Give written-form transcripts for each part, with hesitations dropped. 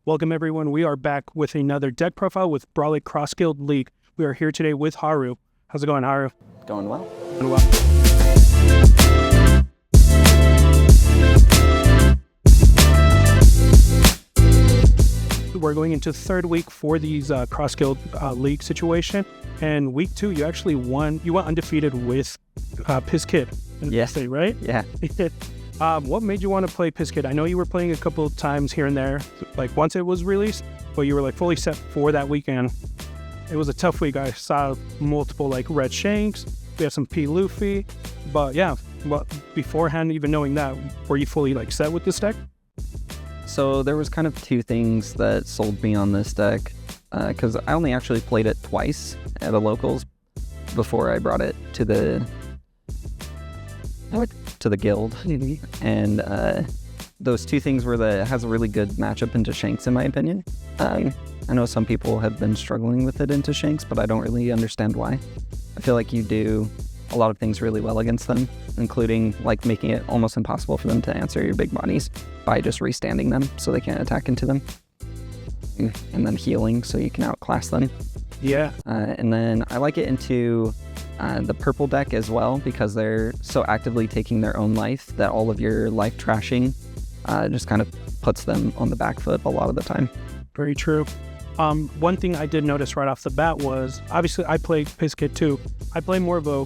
Welcome everyone. We are back with another deck profile with Brolic Cross Guild League. We are here today with Haru. How's it going, Haru? Going well. Going well. We're going into third week for these Cross Guild League situation. And week 2, you actually won. You went undefeated with Piss Kid. Yes. Right? Yeah. What made you want to play Piss Kid? I know you were playing a couple of times here and there, like once it was released, but you were like fully set for that weekend. It was a tough week. I saw multiple like red shanks. We had some P Luffy, but yeah. Well, beforehand, even knowing that, were you fully like set with this deck? So there was kind of two things that sold me on this deck, because I only actually played it twice at a locals before I brought it to the guild. And those two things were that it has a really good matchup into Shanks, in my opinion. I know some people have been struggling with it into Shanks, but I don't really understand why. I feel like you do a lot of things really well against them, including like making it almost impossible for them to answer your big bodies by just restanding them so they can't attack into them. And then healing so you can outclass them. Yeah. And then I like it into the purple deck as well, because they're so actively taking their own life that all of your life trashing just kind of puts them on the back foot a lot of the time. Very true. One thing I did notice right off the bat was, obviously I play Piss Kid too. I play more of a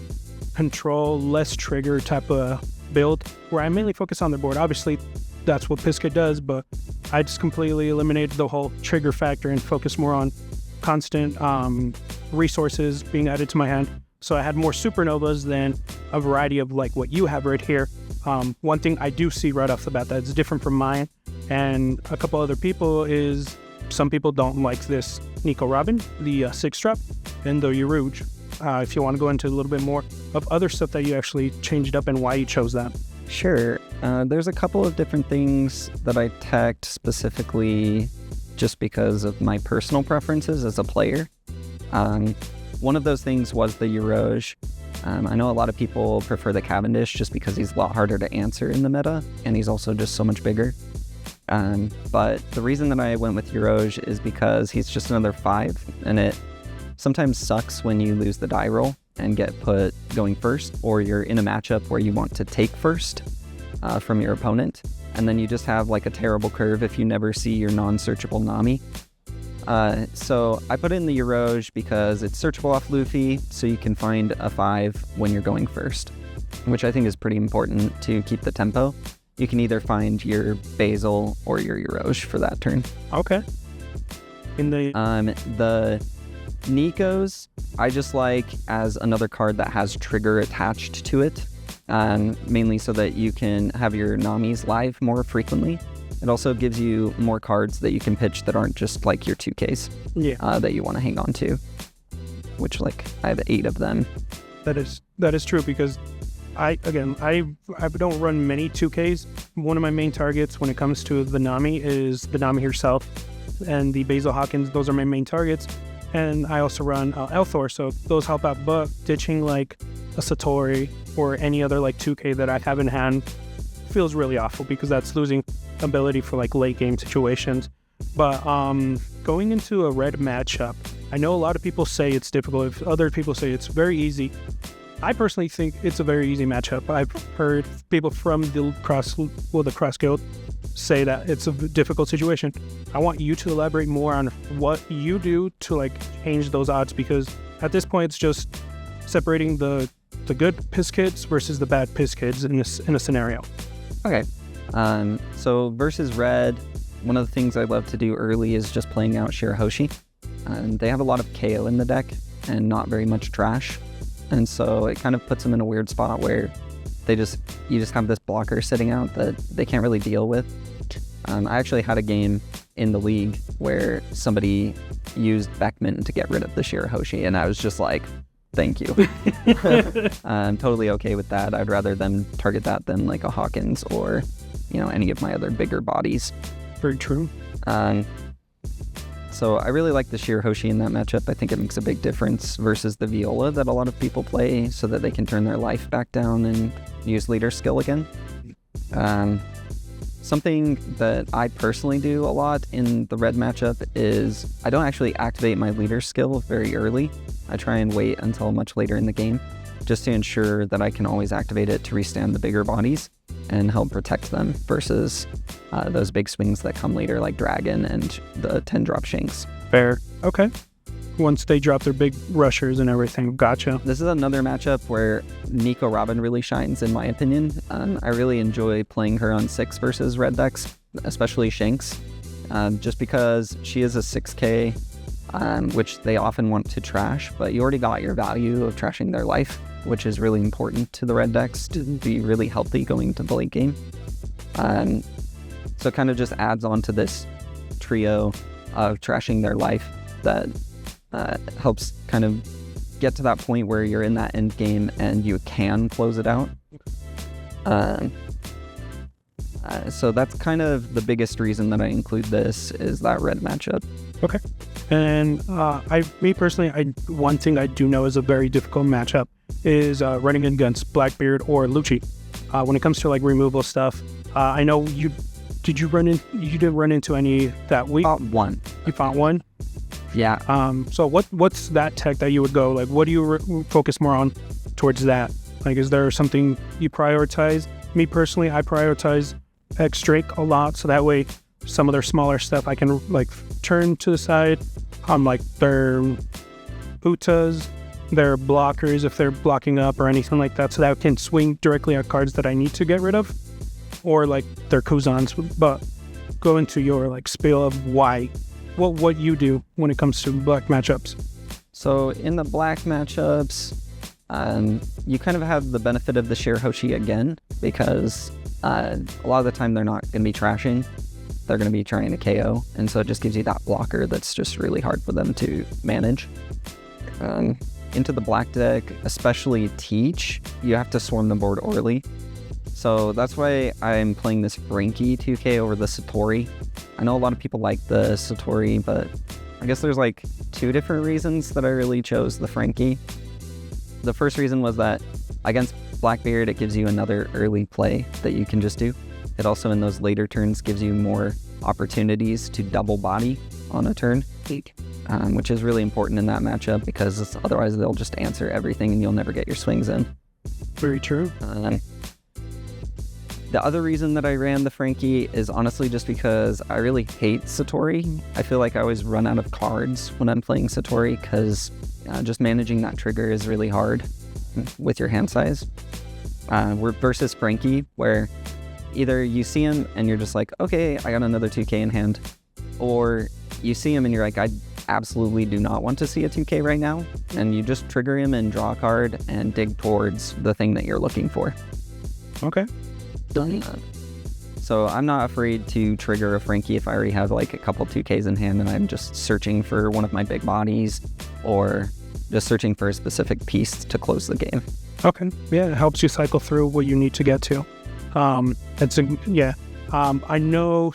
control, less trigger type of build where I mainly focus on the board. Obviously that's what Piss Kid does, but I just completely eliminated the whole trigger factor and focus more on constant resources being added to my hand. So I had more supernovas than a variety of like what you have right here. One thing I do see right off the bat that's different from mine and a couple other people is some people don't like this Nico Robin, the 6-drop, and the Yarouge. If you want to go into a little bit more of other stuff that you actually changed up and why you chose that. Sure. There's a couple of different things that I teched specifically just because of my personal preferences as a player. One of those things was the Yarouge. I know a lot of people prefer the Cavendish just because he's a lot harder to answer in the meta, and he's also just so much bigger. But the reason that I went with Yarouge is because he's just another 5, and it sometimes sucks when you lose the die roll and get put going first, or you're in a matchup where you want to take first from your opponent, and then you just have like a terrible curve if you never see your non-searchable Nami. So I put in the Yarouge because it's searchable off Luffy, so you can find a 5 when you're going first, which I think is pretty important to keep the tempo. You can either find your Basil or your Yarouge for that turn. Okay. In the Nikos, I just like as another card that has trigger attached to it, mainly so that you can have your Namis live more frequently. It also gives you more cards that you can pitch that aren't just like your 2Ks that you want to hang on to, which like I have 8 of them. That is true because I don't run many 2Ks. One of my main targets when it comes to the Nami is the Nami herself and the Basil Hawkins. Those are my main targets. And I also run Elthor, so those help out. But ditching like a Satori or any other like 2K that I have in hand feels really awful because that's losing ability for like late game situations. But going into a red matchup, I know a lot of people say it's difficult. If other people say it's very easy, I personally think it's a very easy matchup. I've heard people from the Cross Guild say that it's a difficult situation. I want you to elaborate more on what you do to like change those odds, because at this point it's just separating the good Piss Kids versus the bad Piss Kids in a scenario. Okay. So versus red, one of the things I love to do early is just playing out Shirahoshi. They have a lot of KO in the deck and not very much trash. And so it kind of puts them in a weird spot where you just have this blocker sitting out that they can't really deal with. I actually had a game in the league where somebody used Beckman to get rid of the Shirahoshi, and I was just like, thank you. I'm totally okay with that. I'd rather them target that than like a Hawkins or, any of my other bigger bodies. Very true. So I really like the Shirahoshi in that matchup. I think it makes a big difference versus the Viola that a lot of people play so that they can turn their life back down and use leader skill again. Something that I personally do a lot in the red matchup is I don't actually activate my leader skill very early. I try and wait until much later in the game just to ensure that I can always activate it to restand the bigger bodies and help protect them versus those big swings that come later like Dragon and the 10-drop Shanks. Fair. Okay. Once they drop their big rushers and everything. Gotcha. This is another matchup where Nico Robin really shines, in my opinion. I really enjoy playing her on 6 versus red decks, especially Shanks, just because she is a 6k, which they often want to trash, but you already got your value of trashing their life, which is really important to the red decks to be really healthy going into the late game. So it kind of just adds on to this trio of trashing their life that helps kind of get to that point where you're in that end game and you can close it out. So that's kind of the biggest reason that I include this is that red matchup. Okay. And me personally, one thing I do know is a very difficult matchup is running against Blackbeard or Lucci. When it comes to like removal stuff, I know you didn't run into any that week. One. You found one? Yeah. So what's that tech that you would go, like, what do you focus more on towards that? Like, is there something you prioritize? Me personally, I prioritize X Drake a lot, so that way some of their smaller stuff I can like turn to the side, like their Utas, their blockers if they're blocking up or anything like that, so that I can swing directly at cards that I need to get rid of, or like their Kuzans. But go into your like spiel of why. What you do when it comes to black matchups. So in the black matchups, you kind of have the benefit of the Share Hoshi again, because a lot of the time they're not going to be trashing. They're going to be trying to KO, and so it just gives you that blocker that's just really hard for them to manage. Into the black deck, especially Teach, you have to swarm the board early. So that's why I'm playing this Frankie 2K over the Satori. I know a lot of people like the Satori, but I guess there's like 2 different reasons that I really chose the Frankie. The first reason was that against Blackbeard, it gives you another early play that you can just do. It also, in those later turns, gives you more opportunities to double body on a turn, which is really important in that matchup because otherwise they'll just answer everything and you'll never get your swings in. Very true. The other reason that I ran the Frankie is honestly just because I really hate Satori. I feel like I always run out of cards when I'm playing Satori because just managing that trigger is really hard with your hand size. We're versus Frankie, where either you see him and you're just like, okay, I got another 2k in hand, or you see him and you're like, I absolutely do not want to see a 2k right now, and you just trigger him and draw a card and dig towards the thing that you're looking for. Okay. So I'm not afraid to trigger a Frankie if I already have like a couple 2Ks in hand and I'm just searching for one of my big bodies or just searching for a specific piece to close the game. Okay. Yeah, it helps you cycle through what you need to get to. I know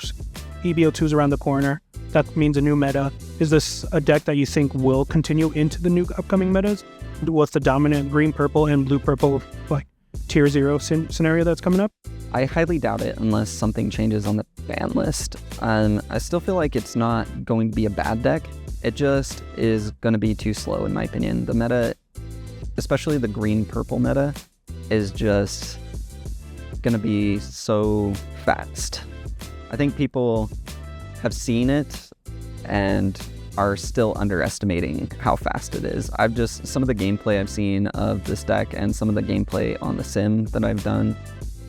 EBO2 is around the corner. That means a new meta. Is this a deck that you think will continue into the new upcoming metas? What's the dominant green, purple, and blue, purple like tier 0 scenario that's coming up? I highly doubt it unless something changes on the ban list. I still feel like it's not going to be a bad deck. It just is going to be too slow in my opinion. The meta, especially the green-purple meta, is just going to be so fast. I think people have seen it and are still underestimating how fast it is. Some of the gameplay I've seen of this deck and some of the gameplay on the sim that I've done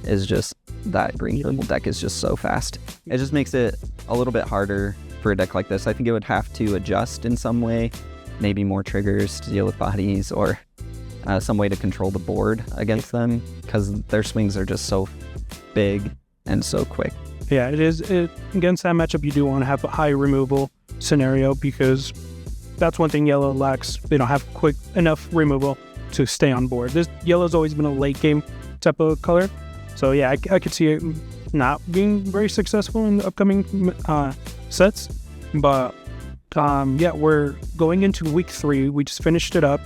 is just that green purple deck is just so fast. It just makes it a little bit harder for a deck like this. I think it would have to adjust in some way, maybe more triggers to deal with bodies or some way to control the board against them because their swings are just so big and so quick. Yeah, it is. Against that matchup, you do want to have a high removal scenario because that's one thing yellow lacks. They don't have quick enough removal to stay on board. Yellow's always been a late game type of color. So yeah, I could see it not being very successful in the upcoming sets. But yeah, we're going into week 3. We just finished it up.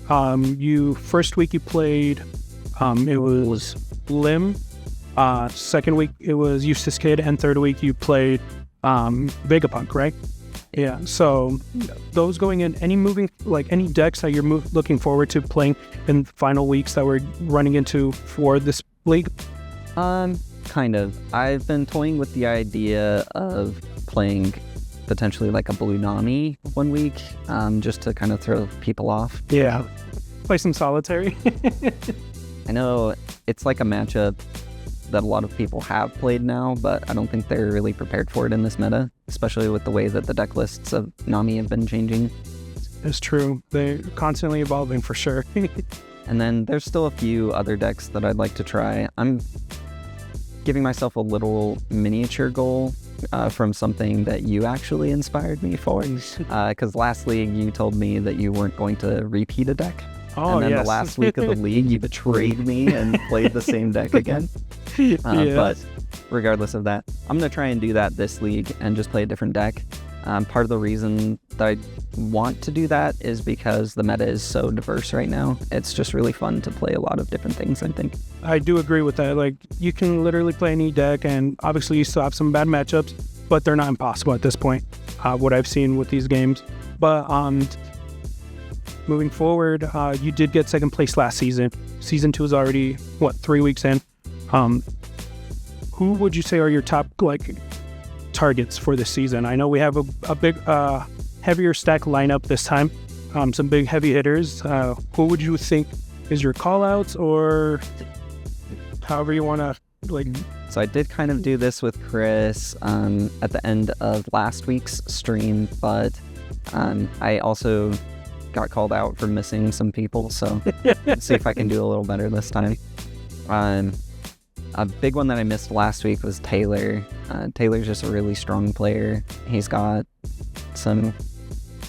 First week you played, it was Lim, Second week it was Eustace Kid, and third week you played Vegapunk, right? Yeah. So those going in, any decks that you're looking forward to playing in final weeks that we're running into for this league? Kind of. I've been toying with the idea of playing potentially like a Blue Nami one week, just to kind of throw people off. Yeah. Play some solitary. I know it's like a matchup that a lot of people have played now, but I don't think they're really prepared for it in this meta, especially with the way that the deck lists of Nami have been changing. It's true. They're constantly evolving for sure. And then there's still a few other decks that I'd like to try. I'm giving myself a little miniature goal from something that you actually inspired me for. Because last league you told me that you weren't going to repeat a deck. Oh, and then yes. the last week of the league, you betrayed me and played the same deck again. But regardless of that, I'm going to try and do that this league and just play a different deck. Part of the reason that I want to do that is because the meta is so diverse right now. It's just really fun to play a lot of different things, I think. I do agree with that. Like, you can literally play any deck, and obviously you still have some bad matchups, but they're not impossible at this point, what I've seen with these games. But moving forward, you did get second place last season. Season 2 is already, 3 weeks in. Who would you say are your top, targets for this season? I know we have a big, heavier stack lineup this time. Some big heavy hitters. Who would you think is your call-outs, or however you want to, So I did kind of do this with Chris at the end of last week's stream, but I also got called out for missing some people, so let's see if I can do a little better this time. A big one that I missed last week was Taylor. Taylor's just a really strong player. He's got some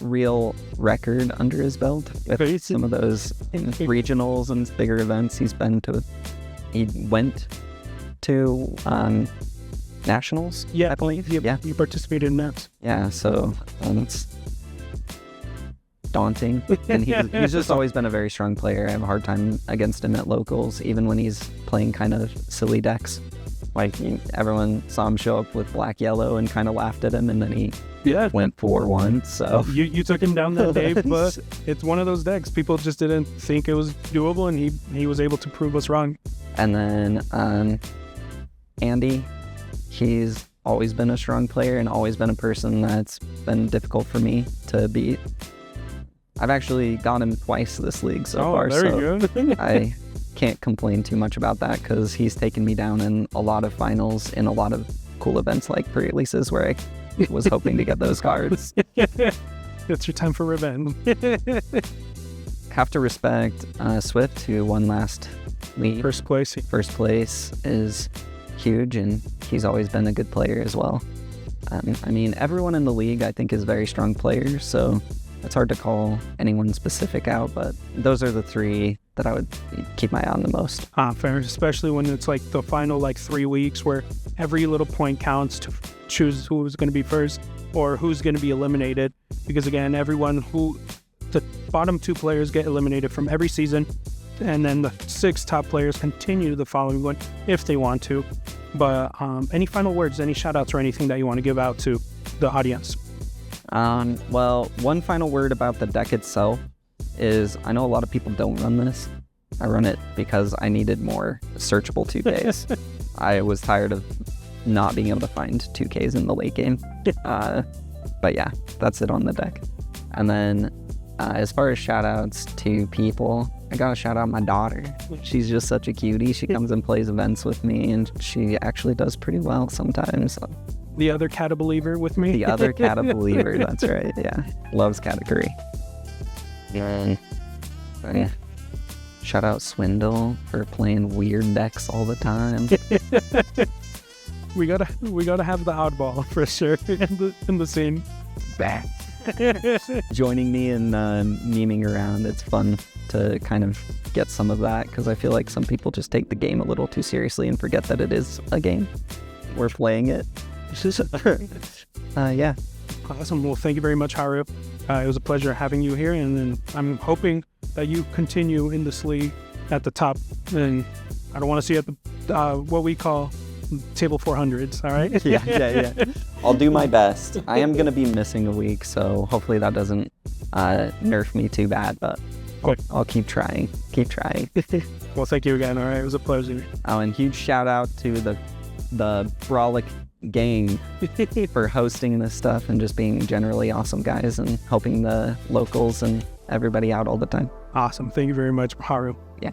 real record under his belt with some of those regionals and bigger events he's been to. He went to nationals, yeah, I believe. Yeah, you participated in that. Yeah, so it's daunting. And he's just always been a very strong player. I have a hard time against him at locals, even when he's playing kind of silly decks. Everyone saw him show up with black yellow and kind of laughed at him, and then he went 4-1. So you took him down that day, but it's one of those decks. People just didn't think it was doable, and he was able to prove us wrong. And then Andy, he's always been a strong player and always been a person that's been difficult for me to beat. I've actually got him twice this league so far, there so you go. I can't complain too much about that because he's taken me down in a lot of finals in a lot of cool events like pre-releases where I was hoping to get those cards. It's your time for revenge. Have to respect Swift, who won last league. First place is huge, and he's always been a good player as well. I mean, everyone in the league I think is very strong players, so it's hard to call anyone specific out, but those are the three that I would keep my eye on the most. Fair, especially when it's like the final 3 weeks where every little point counts to choose who's going to be first or who's going to be eliminated. Because again, the bottom 2 players get eliminated from every season, and then the 6 top players continue the following one if they want to. But any final words, any shout outs or anything that you want to give out to the audience? Well, one final word about the deck itself is I know a lot of people don't run this. I run it because I needed more searchable 2Ks. I was tired of not being able to find 2Ks in the late game. But yeah, that's it on the deck. And then as far as shout outs to people, I gotta shout out my daughter. She's just such a cutie. She comes and plays events with me, and she actually does pretty well sometimes. The other Cata believer with me? The other Cata believer, that's right, yeah. Loves category. And yeah. Shout out Swindle for playing weird decks all the time. we gotta have the oddball for sure in the scene. Bah. Joining me in memeing around, it's fun to kind of get some of that, because I feel like some people just take the game a little too seriously and forget that it is a game. We're playing it. Yeah. Awesome. Well, thank you very much, Haru. It was a pleasure having you here, and then I'm hoping that you continue in this league at the top. And I don't want to see you at the what we call table 400s. All right. Yeah. I'll do my best. I am going to be missing a week, so hopefully that doesn't nerf me too bad, but I'll keep trying. Well, thank you again. All right. It was a pleasure. Oh, and huge shout out to the Brolic gang for hosting this stuff and just being generally awesome guys and helping the locals and everybody out all the time. Awesome. Thank you very much, Haru. Yeah.